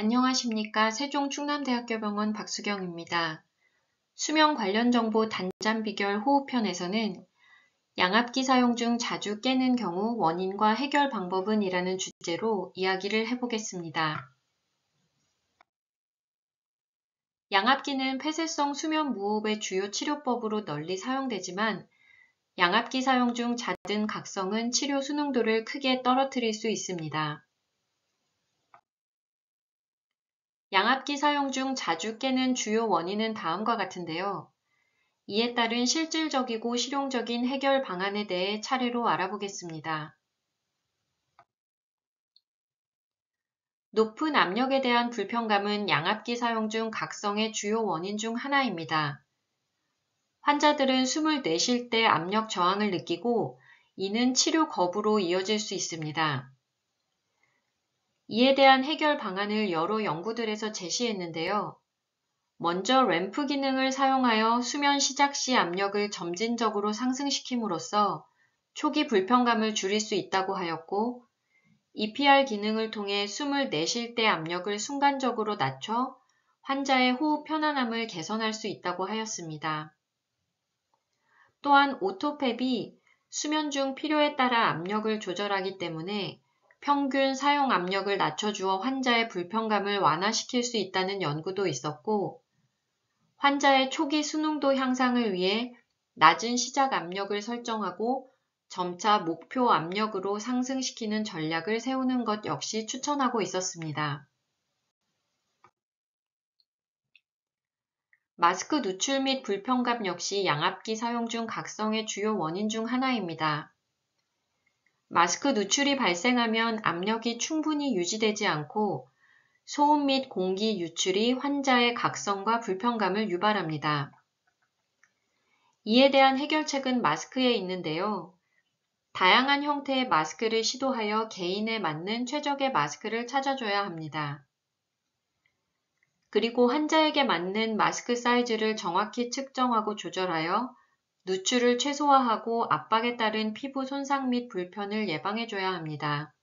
안녕하십니까. 세종충남대학교병원 박수경입니다. 수면 관련 정보 단잠 비결 호흡편에서는 양압기 사용 중 자주 깨는 경우 원인과 해결 방법은 이라는 주제로 이야기를 해보겠습니다. 양압기는 폐쇄성 수면 무호흡의 주요 치료법으로 널리 사용되지만 양압기 사용 중 잦은 각성은 치료 수능도를 크게 떨어뜨릴 수 있습니다. 양압기 사용 중 자주 깨는 주요 원인은 다음과 같은데요. 이에 따른 실질적이고 실용적인 해결 방안에 대해 차례로 알아보겠습니다. 높은 압력에 대한 불편감은 양압기 사용 중 각성의 주요 원인 중 하나입니다. 환자들은 숨을 내쉴 때 압력 저항을 느끼고 이는 치료 거부로 이어질 수 있습니다. 이에 대한 해결 방안을 여러 연구들에서 제시했는데요. 먼저 램프 기능을 사용하여 수면 시작 시 압력을 점진적으로 상승시킴으로써 초기 불편감을 줄일 수 있다고 하였고, EPR 기능을 통해 숨을 내쉴 때 압력을 순간적으로 낮춰 환자의 호흡 편안함을 개선할 수 있다고 하였습니다. 또한 오토팹이 수면 중 필요에 따라 압력을 조절하기 때문에 평균 사용 압력을 낮춰주어 환자의 불편감을 완화시킬 수 있다는 연구도 있었고, 환자의 초기 수능도 향상을 위해 낮은 시작 압력을 설정하고 점차 목표 압력으로 상승시키는 전략을 세우는 것 역시 추천하고 있었습니다. 마스크 누출 및 불편감 역시 양압기 사용 중 각성의 주요 원인 중 하나입니다. 마스크 누출이 발생하면 압력이 충분히 유지되지 않고 소음 및 공기 유출이 환자의 각성과 불편감을 유발합니다. 이에 대한 해결책은 마스크에 있는데요. 다양한 형태의 마스크를 시도하여 개인에 맞는 최적의 마스크를 찾아줘야 합니다. 그리고 환자에게 맞는 마스크 사이즈를 정확히 측정하고 조절하여 누출을 최소화하고 압박에 따른 피부 손상 및 불편을 예방해줘야 합니다.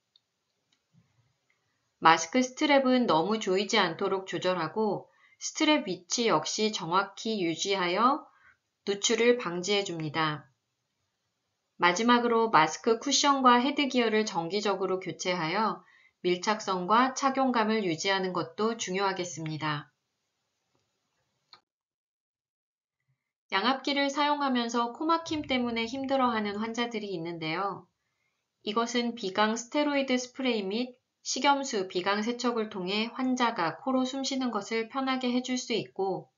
마스크 스트랩은 너무 조이지 않도록 조절하고 스트랩 위치 역시 정확히 유지하여 누출을 방지해줍니다. 마지막으로 마스크 쿠션과 헤드기어를 정기적으로 교체하여 밀착성과 착용감을 유지하는 것도 중요하겠습니다. 양압기를 사용하면서 코막힘 때문에 힘들어하는 환자들이 있는데요. 이것은 비강 스테로이드 스프레이 및 식염수 비강 세척을 통해 환자가 코로 숨쉬는 것을 편하게 해줄 수 있고,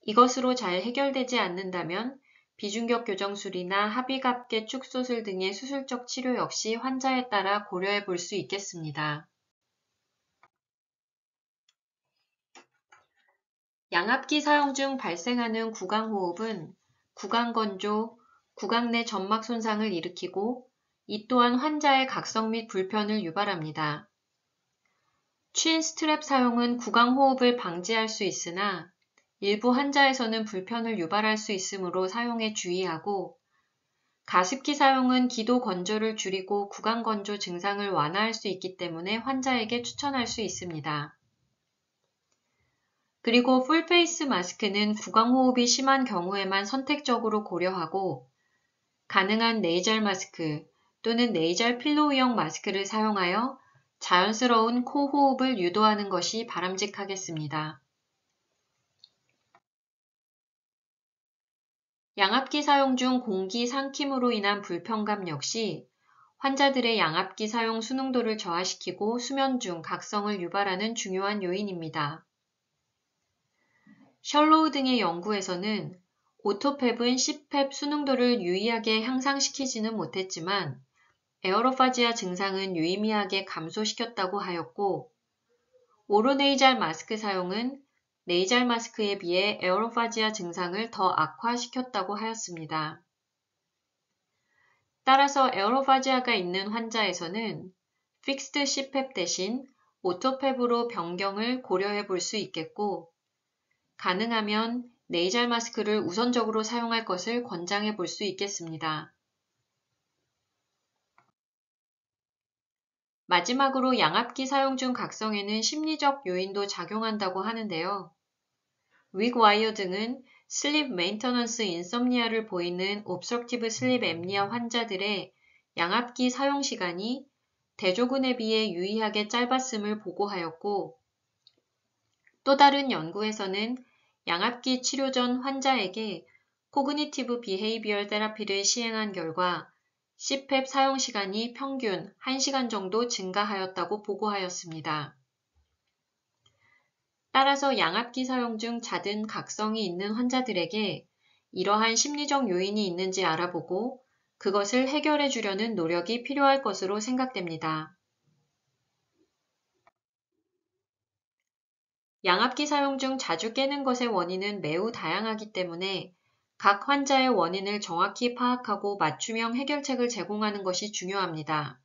이것으로 잘 해결되지 않는다면 비중격 교정술이나 합의갑계 축소술 등의 수술적 치료 역시 환자에 따라 고려해 볼 수 있겠습니다. 양압기 사용 중 발생하는 구강호흡은 구강건조, 구강 내 점막 손상을 일으키고 이 또한 환자의 각성 및 불편을 유발합니다. 취인 스트랩 사용은 구강호흡을 방지할 수 있으나 일부 환자에서는 불편을 유발할 수 있으므로 사용에 주의하고, 가습기 사용은 기도 건조를 줄이고 구강 건조 증상을 완화할 수 있기 때문에 환자에게 추천할 수 있습니다. 그리고 풀페이스 마스크는 구강호흡이 심한 경우에만 선택적으로 고려하고, 가능한 네이절 마스크 또는 네이절 필로우형 마스크를 사용하여 자연스러운 코 호흡을 유도하는 것이 바람직하겠습니다. 양압기 사용 중 공기 상킴으로 인한 불편감 역시 환자들의 양압기 사용 수능도를 저하시키고 수면 중 각성을 유발하는 중요한 요인입니다. 셜로우 등의 연구에서는 오토팹은 C팹 수능도를 유의하게 향상시키지는 못했지만 에어로파지아 증상은 유의미하게 감소시켰다고 하였고, 오로네이잘 마스크 사용은 네이잘 마스크에 비해 에어로파지아 증상을 더 악화시켰다고 하였습니다. 따라서 에어로파지아가 있는 환자에서는 픽스드 C팹 대신 오토팹으로 변경을 고려해 볼 수 있겠고, 가능하면 네이잘 마스크를 우선적으로 사용할 것을 권장해 볼 수 있겠습니다. 마지막으로 양압기 사용 중 각성에는 심리적 요인도 작용한다고 하는데요. 윅와이어 등은 슬립 메인터넌스 인썸니아를 보이는 옵서티브 슬립 앰니아 환자들의 양압기 사용 시간이 대조군에 비해 유의하게 짧았음을 보고하였고, 또 다른 연구에서는 양압기 치료 전 환자에게 코그니티브 비헤이비얼 테라피를 시행한 결과 CPAP 사용 시간이 평균 1시간 정도 증가하였다고 보고하였습니다. 따라서 양압기 사용 중 잦은 각성이 있는 환자들에게 이러한 심리적 요인이 있는지 알아보고 그것을 해결해 주려는 노력이 필요할 것으로 생각됩니다. 양압기 사용 중 자주 깨는 것의 원인은 매우 다양하기 때문에 각 환자의 원인을 정확히 파악하고 맞춤형 해결책을 제공하는 것이 중요합니다.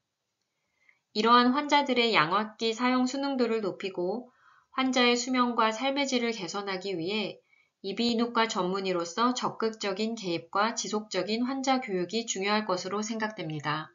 이러한 환자들의 양압기 사용 수능도를 높이고 환자의 수면과 삶의 질을 개선하기 위해 이비인후과 전문의로서 적극적인 개입과 지속적인 환자 교육이 중요할 것으로 생각됩니다.